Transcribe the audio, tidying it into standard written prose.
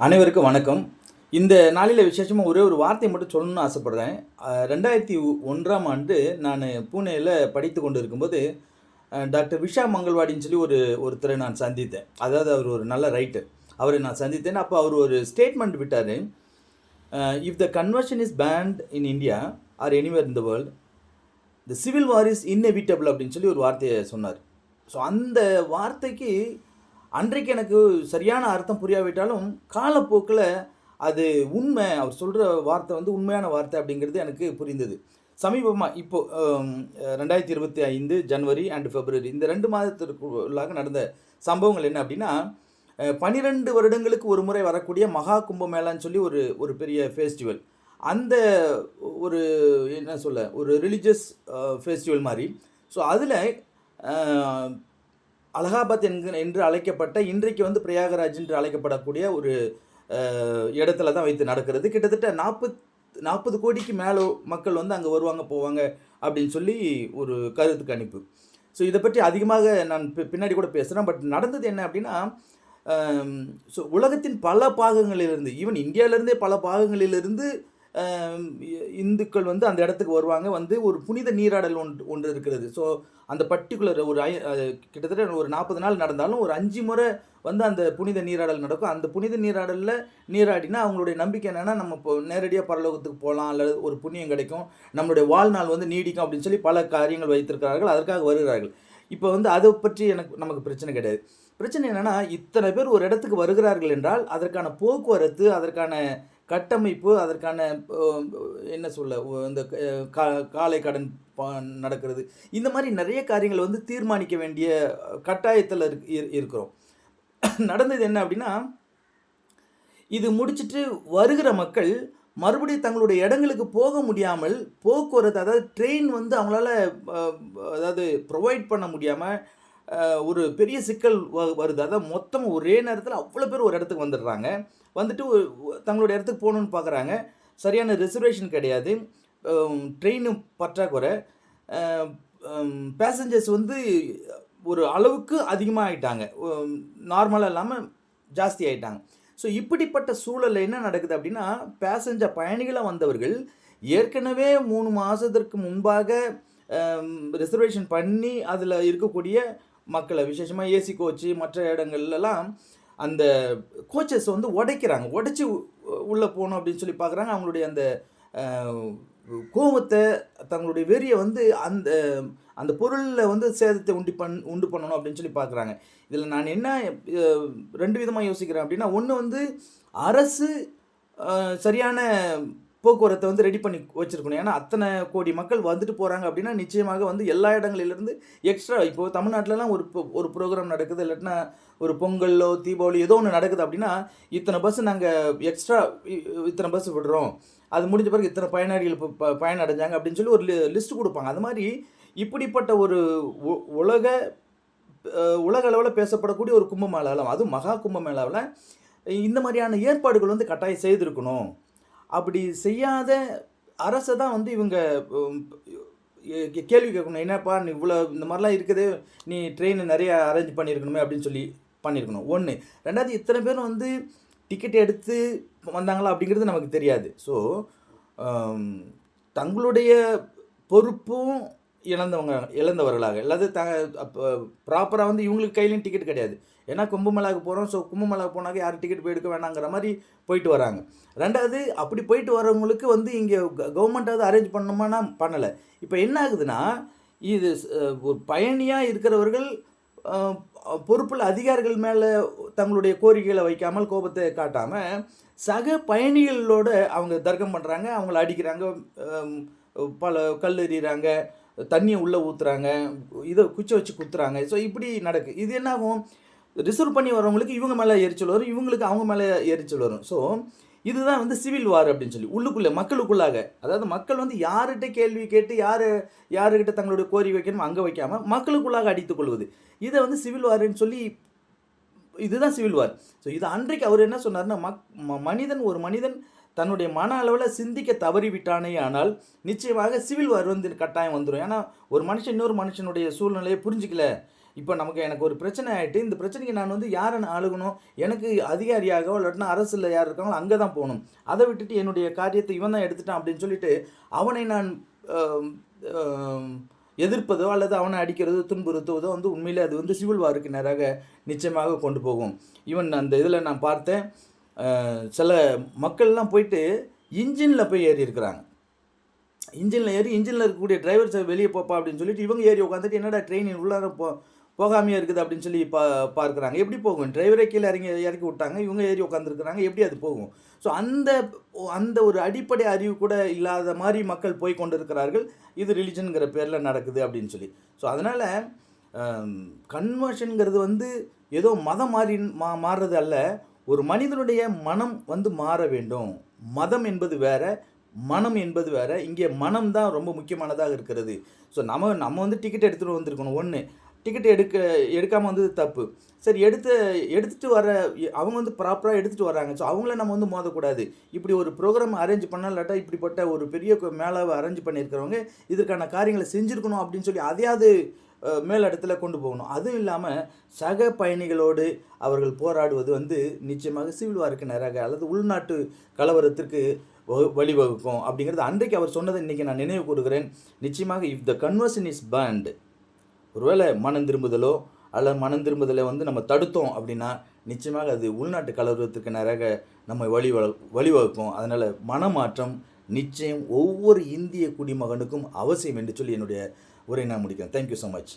அனைவருக்கும் வணக்கம். இந்த நாளில் விசேஷமாக ஒரே ஒரு வார்த்தை மட்டும் சொல்லணும்னு ஆசைப்படுறேன். 2001ஆம் ஆண்டு நான் பூனேல படித்து கொண்டு இருக்கும்போது, டாக்டர் விஷா மங்கள்வாடின்னு சொல்லி ஒருத்தரை நான் சந்தித்தேன். அதாவது அவர் ஒரு நல்ல ரைட்டர். அவரை நான் சந்தித்தேன். அப்போ அவர் ஒரு ஸ்டேட்மெண்ட் விட்டார். If the conversion is banned in India or anywhere in the world, the civil war is inevitable அப்படின்னு சொல்லி ஒரு வார்த்தையை சொன்னார். ஸோ அந்த வார்த்தைக்கு அன்றைக்கு எனக்கு சரியான அர்த்தம் புரியாவிட்டாலும் காலப்போக்கில் அது உண்மை, அவர் சொல்கிற வார்த்தை வந்து உண்மையான வார்த்தை அப்படிங்கிறது எனக்கு புரிந்தது. சமீபமாக இப்போது 2025 ஜனவரி அண்ட் பிப்ரவரி இந்த 2 மாதத்திற்குள்ளாக நடந்த சம்பவங்கள் என்ன அப்படின்னா, 12 வருடங்களுக்கு ஒரு முறை வரக்கூடிய மகா கும்பமேளான்னு சொல்லி ஒரு பெரிய ஃபெஸ்டிவல். அந்த ஒரு என்ன சொல்ல ஒரு ரிலீஜியஸ் ஃபெஸ்டிவல் மாதிரி. ஸோ அதில் அலகாபாத் என்று அழைக்கப்பட்ட இன்றைக்கு வந்து பிரயாகராஜ் என்று அழைக்கப்படக்கூடிய ஒரு இடத்துல தான் வைத்து நடக்கிறது. கிட்டத்தட்ட 40 கோடிக்கு மேலே மக்கள் வந்து அங்கே வருவாங்க போவாங்க அப்படின்னு சொல்லி ஒரு கருத்து கணிப்பு. ஸோ இதை பற்றி அதிகமாக நான் பின்னாடி கூட பேசுகிறேன். பட் நடந்தது என்ன அப்படின்னா, ஸோ உலகத்தின் பல பாகங்களிலிருந்து, ஈவன் இந்தியாவிலேருந்தே பல பாகங்களிலிருந்து இந்துக்கள் வந்து அந்த இடத்துக்கு வருவாங்க. வந்து ஒரு புனித நீராடல் ஒன்று இருக்கிறது. ஸோ அந்த பர்டிகுலர் கிட்டத்தட்ட ஒரு 40 நாள் நடந்தாலும் ஒரு 5 முறை வந்து அந்த புனித நீராடல் நடக்கும். அந்த புனித நீராடலில் நீராடினா அவங்களுடைய நம்பிக்கை என்னென்னா, நம்ம இப்போ நேரடியாக பரலோகத்துக்கு போகலாம், அல்லது ஒரு புண்ணியம் கிடைக்கும், நம்மளுடைய வாழ்நாள் வந்து நீடிக்கும் அப்படின்னு சொல்லி பல காரியங்கள் வைத்திருக்கிறார்கள். அதற்காக வருகிறார்கள். இப்போ வந்து அதை பற்றி நமக்கு பிரச்சனை கிடையாது. பிரச்சனை என்னென்னா, இத்தனை பேர் ஒரு இடத்துக்கு வருகிறார்கள் என்றால் அதற்கான போக்குவரத்து, அதற்கான கட்டமைப்பு, அதற்கான என்ன சொல்ல இந்த காலை கடன் நடக்கிறது, இந்த மாதிரி நிறைய காரியங்களை வந்து தீர்மானிக்க வேண்டிய கட்டாயத்தில் இருக்கிறோம். நடந்தது என்ன அப்படின்னா, இது முடிச்சுட்டு வருகிற மக்கள் மறுபடியும் தங்களுடைய இடங்களுக்கு போக முடியாமல், போக்குவரத்து அதாவது ட்ரெயின் வந்து அவங்களால அதாவது ப்ரொவைட் பண்ண முடியாமல் ஒரு பெரிய சிக்கல் வருது. அதாவது மொத்தம் ஒரே நேரத்தில் அவ்வளோ பேர் ஒரு இடத்துக்கு வந்துடுறாங்க. வந்துட்டு தங்களுடைய இடத்துக்கு போகணுன்னு பார்க்குறாங்க. சரியான ரிசர்வேஷன் கிடையாது, ட்ரெயினும் பற்றாக்குறை, பேசஞ்சர்ஸ் வந்து ஒரு அளவுக்கு அதிகமாக ஆகிட்டாங்க, நார்மலாக இல்லாமல் ஜாஸ்தி ஆகிட்டாங்க. ஸோ இப்படிப்பட்ட சூழலில் என்ன நடக்குது அப்படின்னா, பேசஞ்சர் பயணிகளாக வந்தவர்கள் ஏற்கனவே 3 மாதத்திற்கு முன்பாக ரிசர்வேஷன் பண்ணி அதில் இருக்கக்கூடிய மக்களை, விசேஷமாக ஏசி கோச்சு மற்ற இடங்கள்லாம் அந்த கோச்சஸ் வந்து உடைச்சி உள்ளே போகணும் அப்படின்னு சொல்லி பார்க்குறாங்க. அவங்களுடைய அந்த கோபத்தை, தங்களுடைய வெறியை வந்து அந்த அந்த பொருளில் வந்து சேதத்தை உண்டு பண்ணணும் அப்படின்னு சொல்லி பார்க்குறாங்க. இதில் நான் என்ன 2 விதமாக யோசிக்கிறேன் அப்படின்னா, ஒன்று வந்து அரசு சரியான போக்குவரத்தை வந்து ரெடி பண்ணி வச்சுருக்கணும். ஏன்னா அத்தனை கோடி மக்கள் வந்துட்டு போகிறாங்க அப்படின்னா நிச்சயமாக வந்து எல்லா இடங்களிலிருந்து எக்ஸ்ட்ரா, இப்போது தமிழ்நாட்டிலலாம் ஒரு ப்ரோக்ராம் நடக்குது, இல்லாட்டினா ஒரு பொங்கலோ தீபாவளி ஏதோ ஒன்று நடக்குது அப்படின்னா, இத்தனை பஸ்ஸு நாங்கள் எக்ஸ்ட்ரா இத்தனை பஸ் விடுறோம், அது முடிஞ்ச பிறகு இத்தனை பயனாளிகள் இப்போ பயனடைஞ்சாங்க அப்படின்னு சொல்லி ஒரு லிஸ்ட்டு கொடுப்பாங்க. அது மாதிரி இப்படிப்பட்ட ஒரு உலக அளவில் பேசப்படக்கூடிய ஒரு கும்பமேளாவில், அதுவும் மகா கும்பமேளாவில் இந்த மாதிரியான ஏற்பாடுகள் வந்து கட்டாயம் செய்திருக்கணும். அப்படி செய்யாத அரசை தான் வந்து இவங்க கேள்வி கேட்கணும். என்னப்பா நீ இவ்வளோ இந்த மாதிரிலாம் இருக்குது, நீ ட்ரெயின் நிறைய அரேஞ்ச் பண்ணியிருக்கணுமே அப்படின்னு சொல்லி பண்ணியிருக்கணும். 1. 2வது, இத்தனை பேரும் வந்து டிக்கெட் எடுத்து வந்தாங்களா அப்படிங்கிறது நமக்கு தெரியாது. ஸோ தங்களுடைய பொறுப்பும் இழந்தவர்களாக, இல்லாத ப்ராப்பராக வந்து இவங்களுக்கு கையிலையும் டிக்கெட் கிடையாது. ஏன்னா கும்பமேளாவுக்கு போகிறோம், ஸோ கும்பமேளாவுக்கு போனாக்க யாரும் டிக்கெட் போய் எடுக்க வேணாங்கிற மாதிரி போயிட்டு வராங்க. 2வது, அப்படி போயிட்டு வரவங்களுக்கு வந்து இங்கே கவர்மெண்ட்டாவது அரேஞ்ச் பண்ணணுமானா பண்ணலை. இப்போ என்ன ஆகுதுன்னா, இது ஒரு பயணியாக இருக்கிறவர்கள் பொறுப்பில் அதிகாரிகள் மேலே தங்களுடைய கோரிக்கைகளை வைக்காமல், கோபத்தை காட்டாமல், சக பயணிகளோடு அவங்க தர்க்கம் பண்ணுறாங்க, அவங்கள அடிக்கிறாங்க, பல கல் எறிகிறாங்க, தண்ணியை உள்ளே ஊற்றுறாங்க, இதை குச்சி வச்சு குத்துறாங்க. ஸோ இப்படி நடக்குது. இது என்ன ஆகும், ரிசர்வ் பண்ணி வரவங்களுக்கு இவங்க மேலே எரிச்சல் வரும், இவங்களுக்கு அவங்க மேலே எரிச்சல் வரும். ஸோ இதுதான் வந்து சிவில் வார் அப்படின்னு சொல்லி உள்ளுக்குள்ளே மக்களுக்குள்ளாக, அதாவது மக்கள் வந்து யார்கிட்ட கேள்வி கேட்டு யாருக்கிட்ட தங்களுடைய கோரிக்கை வைக்கணும் அங்கே வைக்காமல் மக்களுக்குள்ளாக அடித்துக் கொள்வது, இதை வந்து சிவில் வார்ன்னு சொல்லி, இதுதான் சிவில் வார். ஸோ இது அன்றைக்கு அவர் என்ன சொன்னார்னா, ஒரு மனிதன் தன்னுடைய மன அளவில் சிந்திக்க தவறிவிட்டானே ஆனால் நிச்சயமாக சிவில் வார் வந்து கட்டாயம் வந்துடும். ஏன்னா ஒரு மனுஷன் இன்னொரு மனுஷனுடைய சூழ்நிலையை புரிஞ்சிக்கல, இப்போ எனக்கு ஒரு பிரச்சனை ஆயிட்டு, இந்த பிரச்சனைக்கு நான் வந்து யார அணுகணும்? எனக்கு அதிகாரியாகவோ இல்லாட்டினா அரசுல யார் இருக்காங்களோ அங்க தான் போணும். அத விட்டுட்டு என்னுடைய காரியத்த இவன் தான் எடுத்துட்டான் அப்படின்னு சொல்லிட்டு, அவனை நான் அம் அம் எதிர்ப்பதோ அல்லது அவனை அடிக்கிறதோ, துன்புறுத்துவதோ வந்து உண்மையிலே அது வந்து சிவில் வாருக்கு நேராக நிச்சயமாக கொண்டு போகும். ஈவன் அந்த இதில நான் பார்த்தேன், சில மக்கள்லாம் போயிட்டு இன்ஜின்ல போய் ஏறியிருக்கிறாங்க. இன்ஜின்ல ஏறி இன்ஜின்ல இருக்கக்கூடிய டிரைவர் சார் வெளியே போப்பா அப்படின்னு சொல்லிட்டு இவங்க ஏறி உட்காந்துட்டு என்னடா ட்ரெயின் உள்ளார போகாமையே இருக்குது அப்படின்னு சொல்லி பார்க்குறாங்க. எப்படி போகும்? டிரைவரே கீழே இறக்கி விட்டாங்க. இவங்க ஏறி உட்காந்துருக்குறாங்க. எப்படி அது போகும்? ஸோ அந்த அந்த ஒரு அடிப்படை அறிவு கூட இல்லாத மாதிரி மக்கள் போய் கொண்டு இருக்கிறார்கள். இது ரிலிஜன்ங்கிற பேரில் நடக்குது அப்படின்னு சொல்லி. ஸோ அதனால் கன்வர்ஷனுங்கிறது வந்து ஏதோ மதம் மாறுறது அல்ல. ஒரு மனிதனுடைய மனம் வந்து மாற வேண்டும். மதம் என்பது வேற, மனம் என்பது வேற. இங்கே மனம் தான் ரொம்ப முக்கியமானதாக இருக்கிறது. ஸோ நம்ம வந்து டிக்கெட் எடுத்துகிட்டு வந்திருக்கணும். ஒன்று, டிக்கெட் எடுக்காமல் வந்தது தப்பு. சரி, எடுத்துகிட்டு வர அவங்க வந்து ப்ராப்பராக எடுத்துகிட்டு வராங்க. ஸோ அவங்கள நம்ம வந்து மோதக்கூடாது. இப்படி ஒரு ப்ரோக்ராம் அரேஞ்ச் பண்ணால் இல்லாட்டா இப்படிப்பட்ட ஒரு பெரிய மேளாவை அரேஞ்ச் பண்ணியிருக்கிறவங்க இதற்கான காரியங்களை செஞ்சுருக்கணும் அப்படின்னு சொல்லி அதையாவது மேலிடத்துல கொண்டு போகணும். அதுவும் இல்லாமல் சக பயணிகளோடு அவர்கள் போராடுவது வந்து நிச்சயமாக சிவில் வாருக்கு நேராக அல்லது உள்நாட்டு கலவரத்திற்கு வழிவகுக்கும் அப்படிங்கிறது அன்றைக்கு அவர் சொன்னதை இன்றைக்கி நான் நினைவு கூறுகிறேன். நிச்சயமாக if the conversion is banned, ஒருவேளை மனம் திரும்புதலோ அல்லது மனம் திரும்புதலை வந்து நம்ம தடுத்தோம் அப்படின்னா நிச்சயமாக அது உள்நாட்டு கலவரத்துக்கு நேராக நம்ம வழிவகுக்கும். அதனால் மனமாற்றம் நிச்சயம் ஒவ்வொரு இந்திய குடிமகனுக்கும் அவசியம் என்று சொல்லி என்னுடைய உரை நான் முடிக்கிறேன். Thank you so much.